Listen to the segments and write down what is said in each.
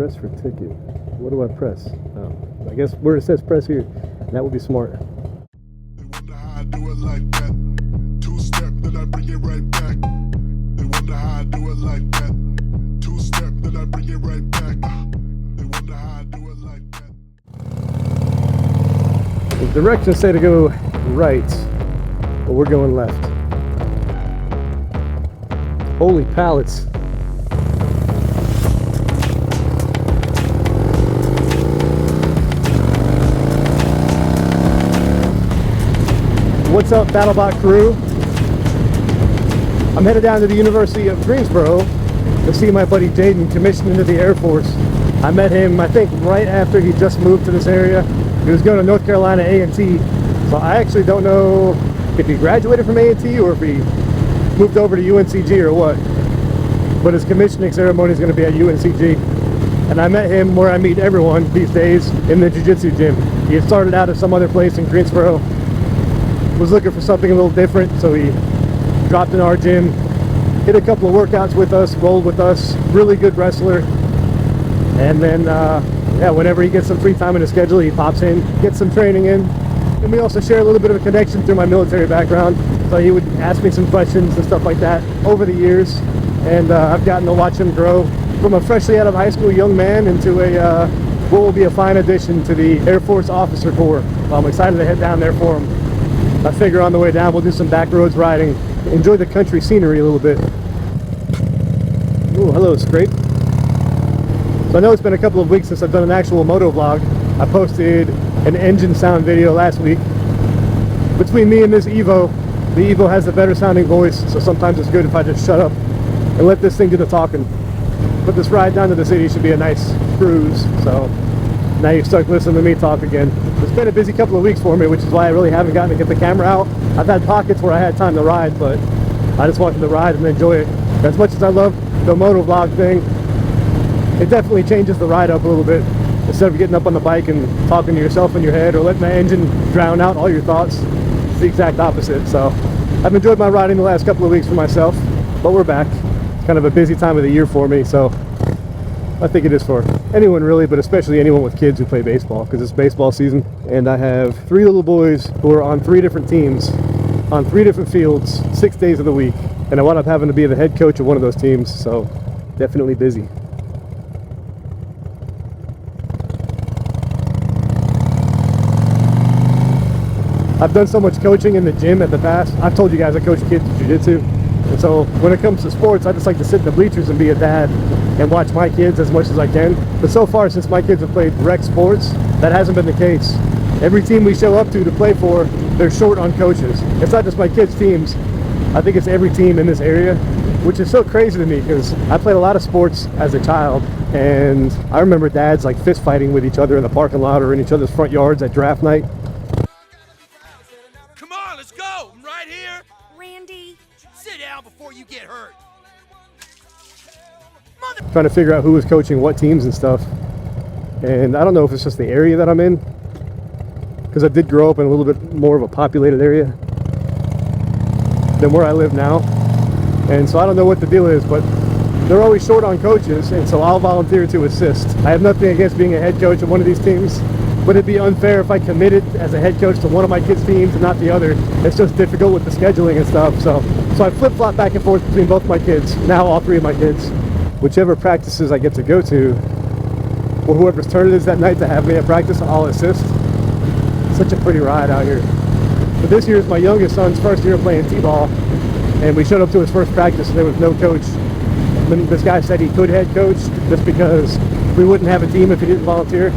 Press for ticket. What do I press? Oh, I guess where it says press here. That would be smart. They wonder how I do it like that. Two-step, then I bring it right back. They wonder how I do it like that. Two-step, then I bring it right back. They wonder how I do it like that. The directions say to go right, but we're going left. Holy pallets. What's up, BattleBot crew? I'm headed down to the University of Greensboro to see my buddy Jaden commissioned into the Air Force. I met him, I think, right after he just moved to this area. He was going to North Carolina A&T, so I actually don't know if he graduated from A&T or if he moved over to UNCG or what. But his commissioning ceremony is going to be at UNCG. And I met him where I meet everyone these days, in the jiu-jitsu gym. He had started out at some other place in Greensboro, was looking for something a little different, so he dropped in our gym, hit a couple of workouts with us, rolled with us, really good wrestler. And then yeah, whenever he gets some free time in his schedule, he pops in, gets some training in. And we also share a little bit of a connection through my military background, so he would ask me some questions and stuff like that over the years. And I've gotten to watch him grow from a freshly out of high school young man into a what will be a fine addition to the Air Force Officer Corps. Well, I'm excited to head down there for him. I figure on the way down we'll do some back roads riding, enjoy the country scenery a little bit. Ooh, hello Scrape. So I know it's been a couple of weeks since I've done an actual moto vlog. I posted an engine sound video last week. Between me and this Evo, the Evo has the better sounding voice, so sometimes it's good if I just shut up and let this thing do the talking. But this ride down to the city should be a nice cruise, so now you're stuck listening to me talk again. It's been a busy couple of weeks for me, which is why I really haven't gotten to get the camera out. I've had pockets where I had time to ride, but I just wanted to ride and enjoy it. As much as I love the Motovlog thing, it definitely changes the ride up a little bit. Instead of getting up on the bike and talking to yourself in your head or letting the engine drown out all your thoughts, it's the exact opposite. So I've enjoyed my riding the last couple of weeks for myself, but we're back. It's kind of a busy time of the year for me, so I think it is for anyone really, but especially anyone with kids who play baseball, because it's baseball season. And I have 3 little boys who are on 3 different teams, on 3 different fields, 6 days of the week. And I wound up having to be the head coach of one of those teams, so definitely busy. I've done so much coaching in the gym in the past. I've told you guys I coach kids in jiu-jitsu. And so when it comes to sports, I just like to sit in the bleachers and be a dad and watch my kids as much as I can. But so far, since my kids have played rec sports, that hasn't been the case. Every team we show up to play for, they're short on coaches. It's not just my kids' teams. I think it's every team in this area, which is so crazy to me because I played a lot of sports as a child. And I remember dads like fist fighting with each other in the parking lot or in each other's front yards at draft night. Come on, let's go! I'm right here! Randy. Sit down before you get hurt! Trying to figure out who was coaching what teams and stuff. And I don't know if it's just the area that I'm in, because I did grow up in a little bit more of a populated area than where I live now. And so I don't know what the deal is, but they're always short on coaches, and so I'll volunteer to assist. I have nothing against being a head coach of one of these teams, but it'd be unfair if I committed as a head coach to one of my kids' teams and not the other. It's just difficult with the scheduling and stuff. So I flip-flop back and forth between both my kids, now all 3 of my kids. Whichever practices I get to go to, or whoever's turn it is that night to have me at practice, I'll assist. It's such a pretty ride out here. But this year is my youngest son's first year playing t-ball, and we showed up to his first practice and there was no coach. And this guy said he could head coach just because we wouldn't have a team if he didn't volunteer.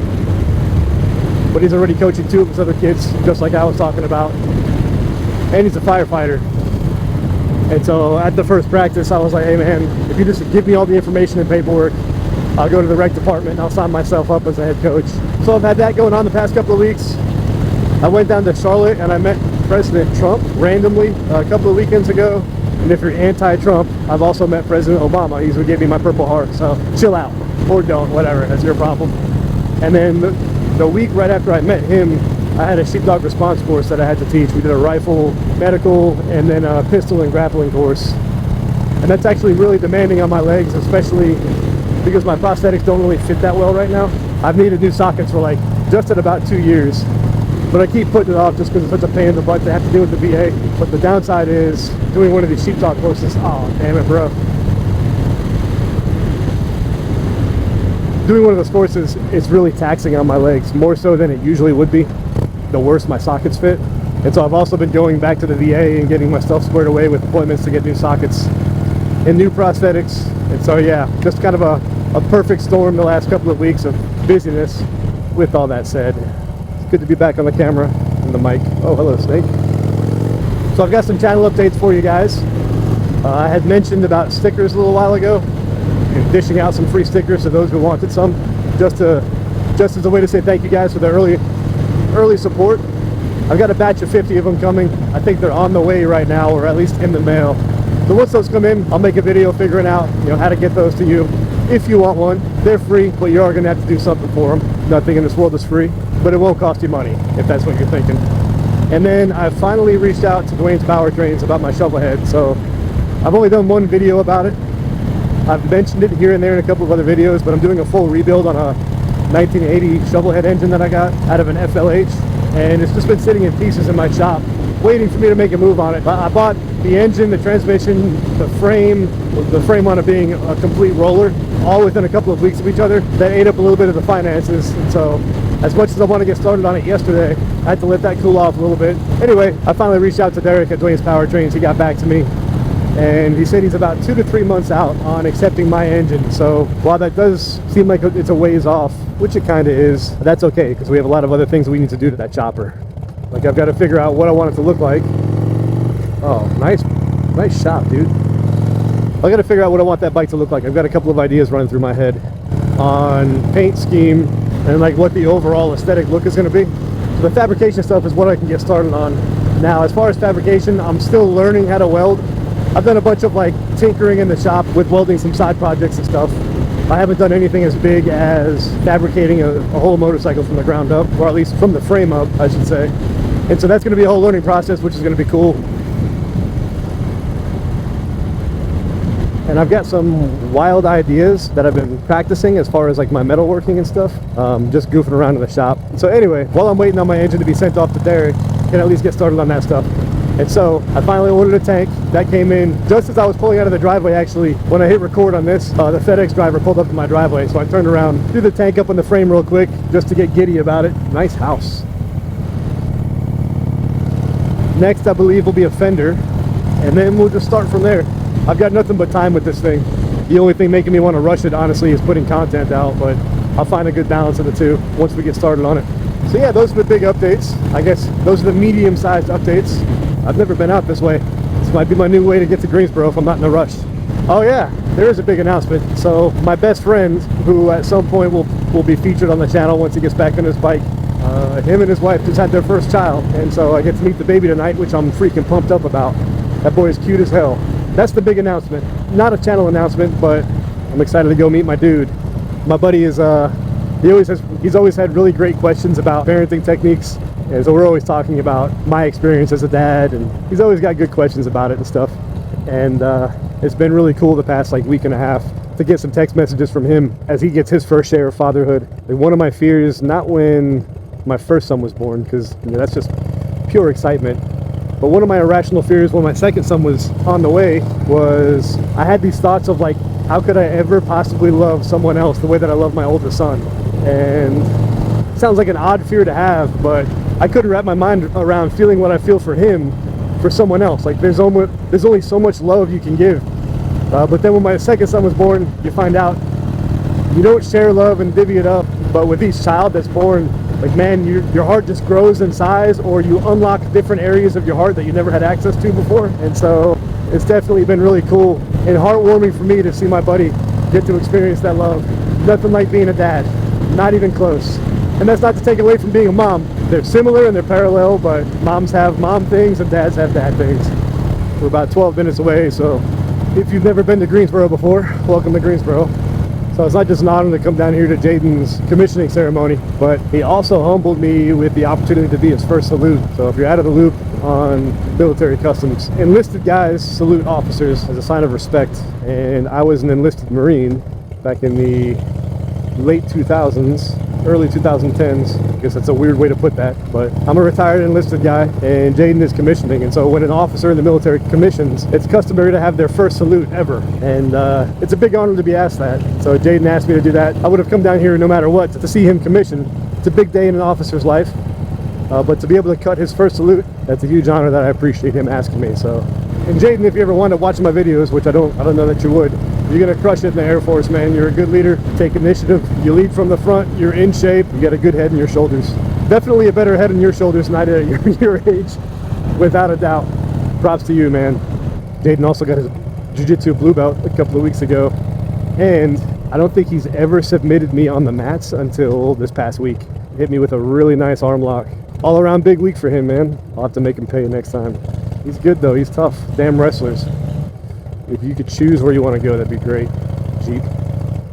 But he's already coaching 2 of his other kids, just like I was talking about. And he's a firefighter. And so at the first practice, I was like, hey man, if you just give me all the information and paperwork, I'll go to the rec department and I'll sign myself up as a head coach. So I've had that going on the past couple of weeks. I went down to Charlotte and I met President Trump randomly a couple of weekends ago. And if you're anti-Trump, I've also met President Obama. He's who gave me my Purple Heart, so chill out. Or don't, whatever, that's your problem. And then the week right after I met him, I had a sheepdog response course that I had to teach. We did a rifle, medical, and then a pistol and grappling course. And that's actually really demanding on my legs, especially because my prosthetics don't really fit that well right now. I've needed new sockets for like just at about 2 years, but I keep putting it off just because it's such a pain in the butt to have to deal with the VA. But the downside is doing one of these sheepdog courses. Oh, damn it, bro. Doing one of those courses, it's really taxing on my legs, more so than it usually would be, the worse my sockets fit. And so I've also been going back to the VA and getting my stuff squared away with appointments to get new sockets and new prosthetics. And so yeah, just kind of a perfect storm the last couple of weeks of busyness. With all that said, it's good to be back on the camera and the mic. Oh, hello, Snake. So I've got some channel updates for you guys. I had mentioned about stickers a little while ago, and dishing out some free stickers to those who wanted some, just as a way to say thank you guys for the early support. I've got a batch of 50 of them coming. I think they're on the way right now, or at least in the mail. So once those come in, I'll make a video figuring out, how to get those to you. If you want one, they're free, but you are going to have to do something for them. Nothing in this world is free, but it won't cost you money, if that's what you're thinking. And then I finally reached out to Dwayne's Powertrains about my shovel head. So I've only done one video about it. I've mentioned it here and there in a couple of other videos, but I'm doing a full rebuild on a 1980 shovel head engine that I got out of an FLH, and it's just been sitting in pieces in my shop waiting for me to make a move on it. I bought the engine, the transmission, the frame on it being a complete roller, all within a couple of weeks of each other. That ate up a little bit of the finances, and so as much as I want to get started on it yesterday, I had to let that cool off a little bit. Anyway, I finally reached out to Derek at Dwayne's Powertrains. He got back to me, and he said he's about 2 to 3 months out on accepting my engine. So while that does seem like it's a ways off, which it kind of is, that's okay, because we have a lot of other things we need to do to that chopper. Like, I've got to figure out what I want it to look like. Oh, nice shop, dude. I got to figure out what I want that bike to look like. I've got a couple of ideas running through my head on paint scheme and like what the overall aesthetic look is going to be. So the fabrication stuff is what I can get started on. Now, as far as fabrication, I'm still learning how to weld. I've done a bunch of like tinkering in the shop with welding some side projects and stuff. I haven't done anything as big as fabricating a whole motorcycle from the ground up, or at least from the frame up, I should say. And so that's going to be a whole learning process, which is going to be cool. And I've got some wild ideas that I've been practicing as far as like my metalworking and stuff, just goofing around in the shop. So anyway, while I'm waiting on my engine to be sent off to Derek, I can at least get started on that stuff. And so I finally ordered a tank. That came in just as I was pulling out of the driveway. Actually, when I hit record on this, the FedEx driver pulled up to my driveway. So I turned around, threw the tank up on the frame real quick just to get giddy about it. Nice house. Next, I believe, will be a fender, and then we'll just start from there. I've got nothing but time with this thing. The only thing making me want to rush it, honestly, is putting content out, but I'll find a good balance of the two once we get started on it. So yeah, those are the big updates. I guess those are the medium-sized updates. I've never been out this way. This might be my new way to get to Greensboro if I'm not in a rush. Oh yeah, there is a big announcement. So my best friend, who at some point will be featured on the channel once he gets back on his bike, him and his wife just had their first child, and so I get to meet the baby tonight, which I'm freaking pumped up about. That boy is cute as hell. That's the big announcement. Not a channel announcement, but I'm excited to go meet my dude. My buddy is he's always had really great questions about parenting techniques, and so we're always talking about my experience as a dad, and he's always got good questions about it and stuff. And it's been really cool the past like week and a half to get some text messages from him as he gets his first share of fatherhood. And one of my fears, not when my first son was born, because that's just pure excitement, but one of my irrational fears when my second son was on the way was I had these thoughts of like, how could I ever possibly love someone else the way that I love my oldest son? And it sounds like an odd fear to have, but I couldn't wrap my mind around feeling what I feel for him for someone else. Like there's only so much love you can give. But then when my second son was born, you find out you don't share love and divvy it up, but with each child that's born, like, man, your heart just grows in size, or you unlock different areas of your heart that you never had access to before. And so it's definitely been really cool and heartwarming for me to see my buddy get to experience that love. Nothing like being a dad, not even close. And that's not to take away from being a mom. They're similar and they're parallel, but moms have mom things and dads have dad things. We're about 12 minutes away, so if you've never been to Greensboro before, welcome to Greensboro. So it's not just an honor to come down here to Jaden's commissioning ceremony, but he also humbled me with the opportunity to be his first salute. So if you're out of the loop on military customs, enlisted guys salute officers as a sign of respect, and I was an enlisted Marine, back in the late 2000s, early 2010s. I guess that's a weird way to put that, but I'm a retired enlisted guy, and Jaden is commissioning, and so when an officer in the military commissions, it's customary to have their first salute ever, and it's a big honor to be asked that. So Jaden asked me to do that. I would have come down here no matter what to see him commission. It's a big day in an officer's life, but to be able to cut his first salute, that's a huge honor that I appreciate him asking me. So, and Jaden, if you ever want to watch my videos, which I don't know that you would, you're gonna crush it in the Air Force, man. You're a good leader. Take initiative. You lead from the front. You're in shape. You got a good head in your shoulders. Definitely a better head in your shoulders than I did at your age, without a doubt. Props to you, man. Jaden also got his jiu-jitsu blue belt a couple of weeks ago, and I don't think he's ever submitted me on the mats until this past week. Hit me with a really nice arm lock. All around big week for him, man. I'll have to make him pay next time. He's good though. He's tough. Damn wrestlers. If you could choose where you want to go, that'd be great. Jeep.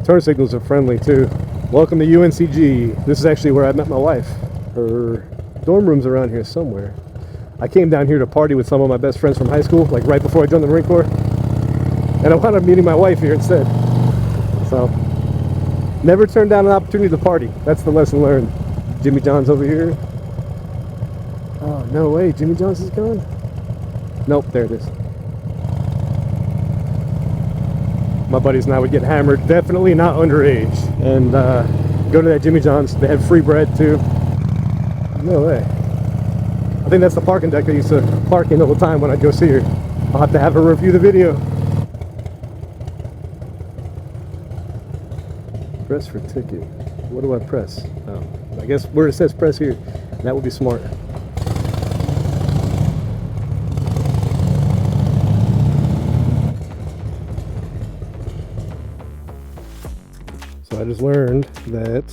Turn signals are friendly too. Welcome to UNCG. This is actually where I met my wife. Her dorm room's around here somewhere. I came down here to party with some of my best friends from high school, like right before I joined the Marine Corps. And I wound up meeting my wife here instead. So, never turn down an opportunity to party. That's the lesson learned. Jimmy John's over here. Oh, no way. Jimmy John's is gone? Nope, there it is. My buddies and I would get hammered, definitely not underage, and go to that Jimmy John's. They had free bread too. No way. I think that's the parking deck I used to park in all the time when I'd go see her. I'll have to have her review the video. Press for ticket. What do I press? Oh, I guess where it says press here. That would be smart. I just learned that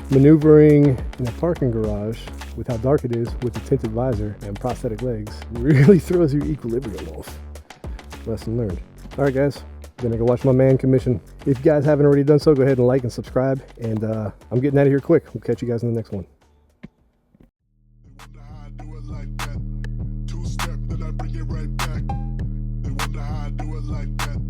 maneuvering in a parking garage with how dark it is with a tinted visor and prosthetic legs really throws your equilibrium off. Lesson learned. Alright guys, gonna go watch my man commission. If you guys haven't already done so, go ahead and like and subscribe, and I'm getting out of here quick. We'll catch you guys in the next one. They wonder how I do it like that. Two-step, then I bring it right back. They wonder how I do it like that.